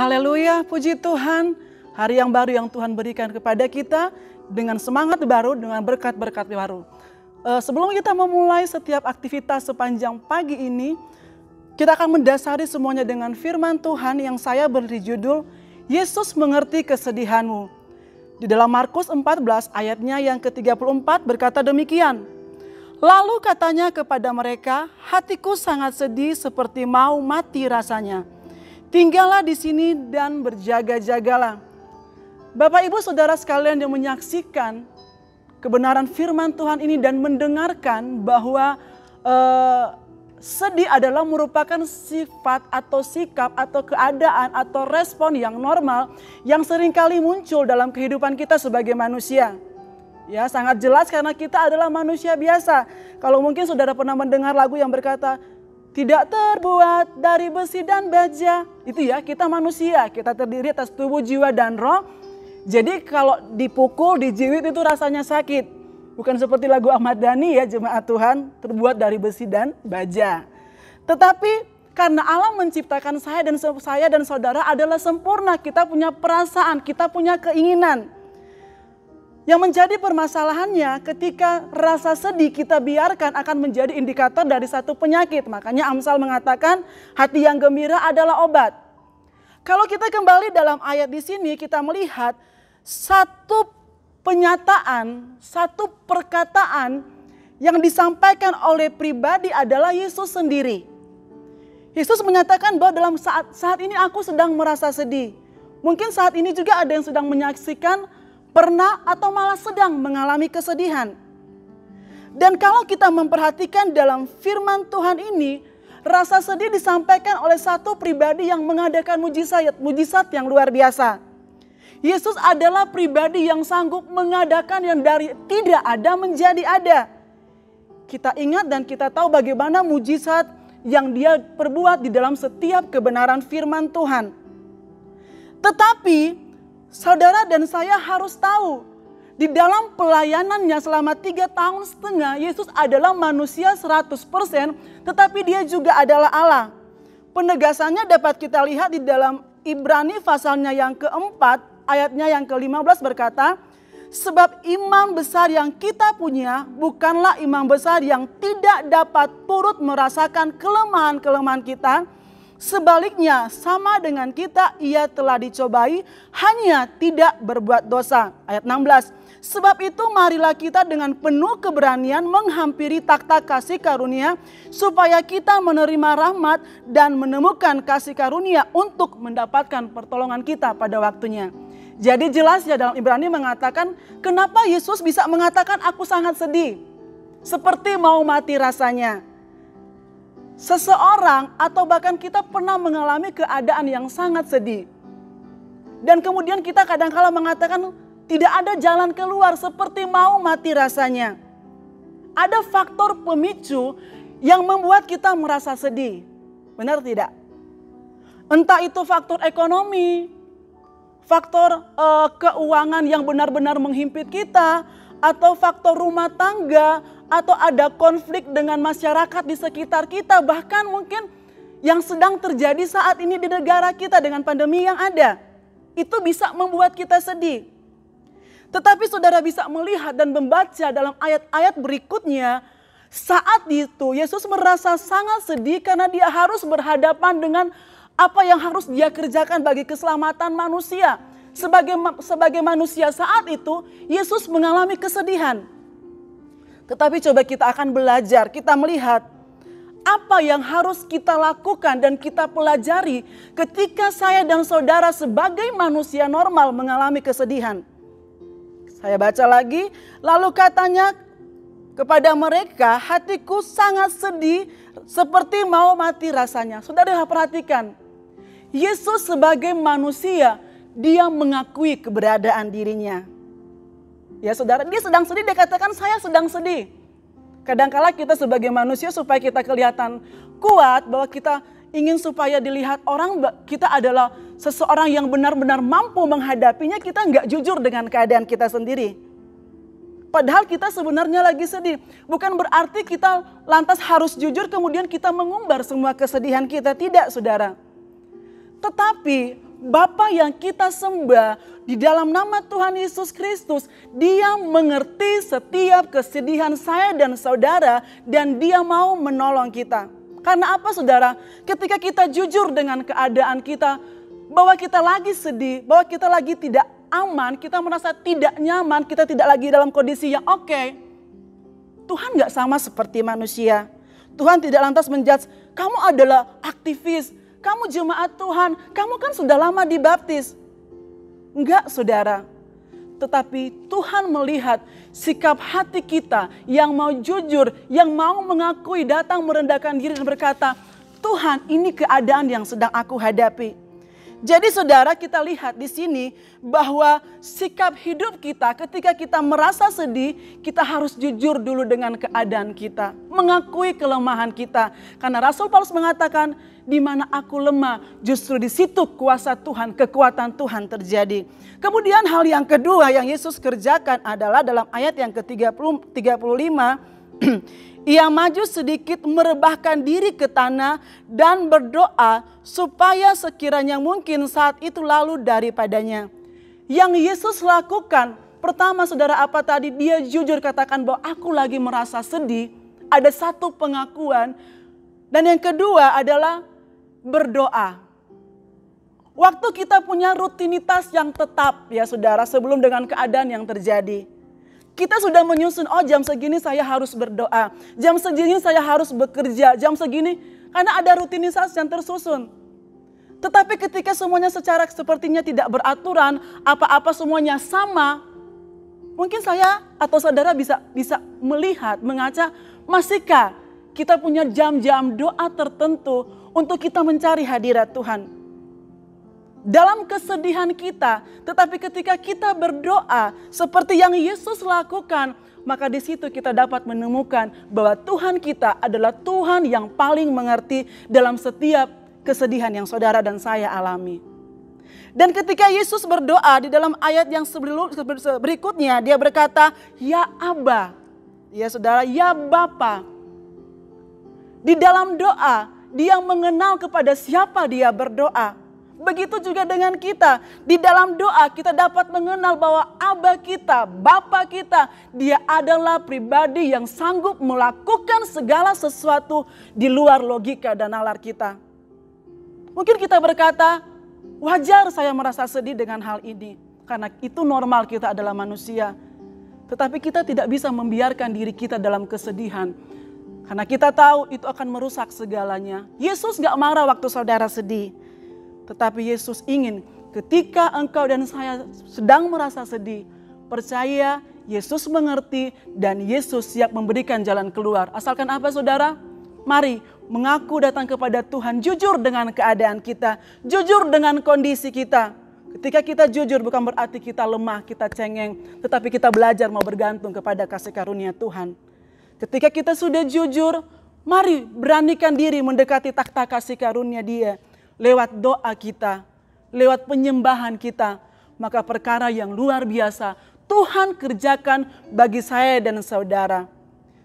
Haleluya, puji Tuhan. Hari yang baru yang Tuhan berikan kepada kita dengan semangat baru, dengan berkat-berkat baru. Sebelum kita memulai setiap aktivitas sepanjang pagi ini, kita akan mendasari semuanya dengan firman Tuhan yang saya beri judul, Yesus mengerti kesedihanmu. Di dalam Markus 14 ayatnya yang ke-34 berkata demikian. Lalu katanya kepada mereka, hatiku sangat sedih seperti mau mati rasanya. Tinggallah di sini dan berjaga-jagalah. Bapak Ibu Saudara sekalian yang menyaksikan kebenaran firman Tuhan ini dan mendengarkan bahwa sedih adalah merupakan sifat atau sikap atau keadaan atau respon yang normal yang seringkali muncul dalam kehidupan kita sebagai manusia. Ya, sangat jelas karena kita adalah manusia biasa. Kalau mungkin saudara pernah mendengar lagu yang berkata, tidak terbuat dari besi dan baja. Itu ya, kita manusia, kita terdiri atas tubuh, jiwa, dan roh. Jadi kalau dipukul, dijiwit itu rasanya sakit. Bukan seperti lagu Ahmad Dhani ya, jemaat Tuhan, terbuat dari besi dan baja. Tetapi karena Allah menciptakan saya dan saudara adalah sempurna. Kita punya perasaan, kita punya keinginan. Yang menjadi permasalahannya ketika rasa sedih kita biarkan akan menjadi indikator dari satu penyakit. Makanya Amsal mengatakan hati yang gembira adalah obat. Kalau kita kembali dalam ayat di sini kita melihat satu penyataan, satu perkataan yang disampaikan oleh pribadi adalah Yesus sendiri. Yesus menyatakan bahwa dalam saat ini aku sedang merasa sedih. Mungkin saat ini juga ada yang sedang menyaksikan pernah atau malah sedang mengalami kesedihan. Dan kalau kita memperhatikan dalam firman Tuhan ini, rasa sedih disampaikan oleh satu pribadi yang mengadakan mujizat yang luar biasa. Yesus adalah pribadi yang sanggup mengadakan yang dari tidak ada menjadi ada. Kita ingat dan kita tahu bagaimana mujizat yang dia perbuat di dalam setiap kebenaran firman Tuhan. Tetapi saudara dan saya harus tahu, di dalam pelayanannya selama 3,5 tahun, Yesus adalah manusia 100%, tetapi dia juga adalah Allah. Penegasannya dapat kita lihat di dalam Ibrani pasalnya yang keempat, ayatnya yang ke-15 berkata, sebab imam besar yang kita punya bukanlah imam besar yang tidak dapat turut merasakan kelemahan-kelemahan kita. Sebaliknya sama dengan kita ia telah dicobai hanya tidak berbuat dosa. Ayat 16. Sebab itu marilah kita dengan penuh keberanian menghampiri takhta kasih karunia supaya kita menerima rahmat dan menemukan kasih karunia untuk mendapatkan pertolongan kita pada waktunya. Jadi jelas ya dalam Ibrani mengatakan kenapa Yesus bisa mengatakan aku sangat sedih. Seperti mau mati rasanya. Seseorang atau bahkan kita pernah mengalami keadaan yang sangat sedih. Dan kemudian kita kadang-kala mengatakan tidak ada jalan keluar seperti mau mati rasanya. Ada faktor pemicu yang membuat kita merasa sedih. Benar tidak? Entah itu faktor ekonomi, faktor keuangan yang benar-benar menghimpit kita, atau faktor rumah tangga, atau ada konflik dengan masyarakat di sekitar kita, bahkan mungkin yang sedang terjadi saat ini di negara kita dengan pandemi yang ada. Itu bisa membuat kita sedih. Tetapi saudara bisa melihat dan membaca dalam ayat-ayat berikutnya, saat itu Yesus merasa sangat sedih karena dia harus berhadapan dengan apa yang harus dia kerjakan bagi keselamatan manusia. Sebagai manusia saat itu, Yesus mengalami kesedihan. Tetapi coba kita akan belajar, kita melihat apa yang harus kita lakukan dan kita pelajari ketika saya dan saudara sebagai manusia normal mengalami kesedihan. Saya baca lagi, lalu katanya kepada mereka, hatiku sangat sedih seperti mau mati rasanya. Saudara perhatikan, Yesus sebagai manusia, dia mengakui keberadaan dirinya. Ya saudara, dia sedang sedih, dia katakan saya sedang sedih. Kadangkala kita sebagai manusia supaya kita kelihatan kuat, bahwa kita ingin supaya dilihat orang kita adalah seseorang yang benar-benar mampu menghadapinya, kita nggak jujur dengan keadaan kita sendiri. Padahal kita sebenarnya lagi sedih. Bukan berarti kita lantas harus jujur kemudian kita mengumbar semua kesedihan kita. Tidak saudara. Tetapi Bapa yang kita sembah di dalam nama Tuhan Yesus Kristus, Dia mengerti setiap kesedihan saya dan saudara dan Dia mau menolong kita. Karena apa saudara? Ketika kita jujur dengan keadaan kita, bahwa kita lagi sedih, bahwa kita lagi tidak aman, kita merasa tidak nyaman, kita tidak lagi dalam kondisi yang oke. Tuhan gak sama seperti manusia. Tuhan tidak lantas menjudge, kamu adalah aktivis, kamu jemaat Tuhan, kamu kan sudah lama dibaptis. Enggak saudara. Tetapi Tuhan melihat sikap hati kita yang mau jujur, yang mau mengakui, datang merendahkan diri dan berkata, Tuhan, ini keadaan yang sedang aku hadapi. Jadi saudara, kita lihat di sini bahwa sikap hidup kita ketika kita merasa sedih, kita harus jujur dulu dengan keadaan kita, mengakui kelemahan kita. Karena Rasul Paulus mengatakan, di mana aku lemah, justru di situ kuasa Tuhan, kekuatan Tuhan terjadi. Kemudian hal yang kedua yang Yesus kerjakan adalah dalam ayat yang ke-35, Ia maju sedikit merebahkan diri ke tanah dan berdoa supaya sekiranya mungkin saat itu lalu daripadanya. Yang Yesus lakukan, pertama saudara apa tadi? Dia jujur katakan bahwa aku lagi merasa sedih. Ada satu pengakuan. Dan yang kedua adalah berdoa. Waktu kita punya rutinitas yang tetap ya saudara, sebelum dengan keadaan yang terjadi. Kita sudah menyusun, oh jam segini saya harus berdoa, jam segini saya harus bekerja, jam segini, karena ada rutinitas yang tersusun. Tetapi ketika semuanya secara sepertinya tidak beraturan, apa-apa semuanya sama, mungkin saya atau saudara bisa melihat, mengaca, masihkah kita punya jam-jam doa tertentu untuk kita mencari hadirat Tuhan. Dalam kesedihan kita, tetapi ketika kita berdoa seperti yang Yesus lakukan, maka di situ kita dapat menemukan bahwa Tuhan kita adalah Tuhan yang paling mengerti dalam setiap kesedihan yang saudara dan saya alami. Dan ketika Yesus berdoa di dalam ayat yang berikutnya, dia berkata, ya Aba, ya saudara, ya Bapa. Di dalam doa, dia mengenal kepada siapa dia berdoa. Begitu juga dengan kita. Di dalam doa kita dapat mengenal bahwa Aba kita, Bapa kita, Dia adalah pribadi yang sanggup melakukan segala sesuatu di luar logika dan nalar kita. Mungkin kita berkata, wajar saya merasa sedih dengan hal ini. Karena itu normal, kita adalah manusia. Tetapi kita tidak bisa membiarkan diri kita dalam kesedihan. Karena kita tahu itu akan merusak segalanya. Yesus gak marah waktu saudara sedih. Tetapi Yesus ingin ketika engkau dan saya sedang merasa sedih, percaya Yesus mengerti dan Yesus siap memberikan jalan keluar. Asalkan apa saudara? Mari mengaku datang kepada Tuhan, jujur dengan keadaan kita, jujur dengan kondisi kita. Ketika kita jujur bukan berarti kita lemah, kita cengeng, tetapi kita belajar mau bergantung kepada kasih karunia Tuhan. Ketika kita sudah jujur, mari beranikan diri mendekati takhta kasih karunia Dia. Lewat doa kita, lewat penyembahan kita, maka perkara yang luar biasa Tuhan kerjakan bagi saya dan saudara.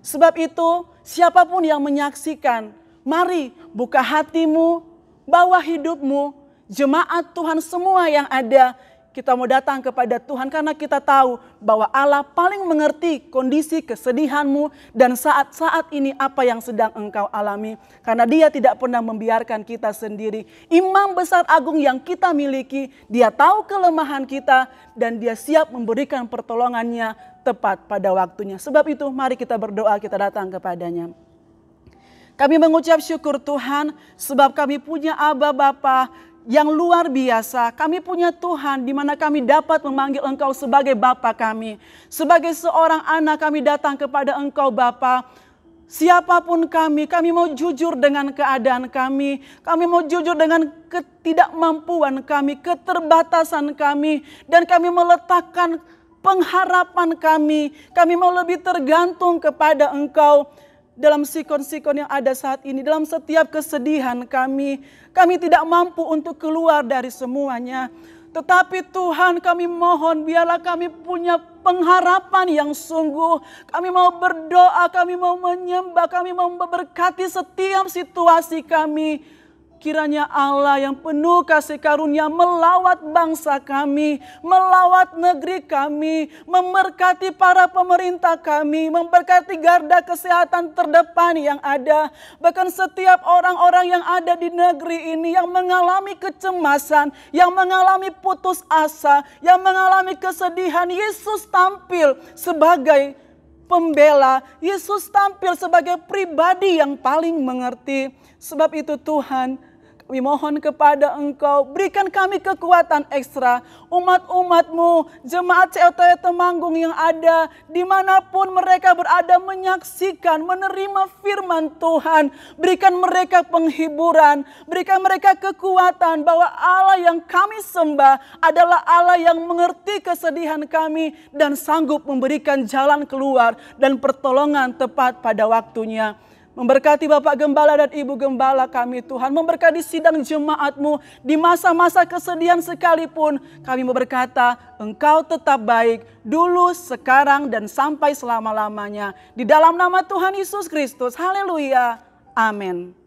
Sebab itu, siapapun yang menyaksikan, mari buka hatimu, bawa hidupmu, jemaat Tuhan semua yang ada, kita mau datang kepada Tuhan karena kita tahu bahwa Allah paling mengerti kondisi kesedihanmu dan saat-saat ini apa yang sedang engkau alami. Karena Dia tidak pernah membiarkan kita sendiri. Imam besar agung yang kita miliki, Dia tahu kelemahan kita dan Dia siap memberikan pertolongannya tepat pada waktunya. Sebab itu mari kita berdoa, kita datang kepadanya. Kami mengucap syukur Tuhan sebab kami punya Aba Bapa yang luar biasa. Kami punya Tuhan di mana kami dapat memanggil Engkau sebagai Bapa kami. Sebagai seorang anak kami datang kepada Engkau Bapa. Siapapun kami mau jujur dengan keadaan kami. Kami mau jujur dengan ketidakmampuan kami, keterbatasan kami. Dan kami meletakkan pengharapan kami. Kami mau lebih tergantung kepada Engkau. Dalam sikon-sikon yang ada saat ini, dalam setiap kesedihan kami tidak mampu untuk keluar dari semuanya. Tetapi Tuhan kami mohon biarlah kami punya pengharapan yang sungguh. Kami mau berdoa, kami mau menyembah, kami mau memberkati setiap situasi kami. kiranya Allah yang penuh kasih karunia melawat bangsa kami, melawat negeri kami, memberkati para pemerintah kami, memberkati garda kesehatan terdepan yang ada. Bahkan setiap orang-orang yang ada di negeri ini yang mengalami kecemasan, yang mengalami putus asa, yang mengalami kesedihan, Yesus tampil sebagai pembela. Yesus tampil sebagai pribadi yang paling mengerti. Sebab itu Tuhan, kami mohon kepada Engkau, berikan kami kekuatan ekstra. Umat-umat-Mu, jemaat CLTW Temanggung yang ada, dimanapun mereka berada menyaksikan, menerima firman Tuhan. Berikan mereka penghiburan, berikan mereka kekuatan bahwa Allah yang kami sembah adalah Allah yang mengerti kesedihan kami dan sanggup memberikan jalan keluar dan pertolongan tepat pada waktunya. Memberkati Bapak Gembala dan Ibu Gembala kami Tuhan. Memberkati sidang jemaat-Mu di masa-masa kesedihan sekalipun. Kami berkata, Engkau tetap baik dulu, sekarang, dan sampai selama-lamanya. Di dalam nama Tuhan Yesus Kristus. Haleluya. Amin.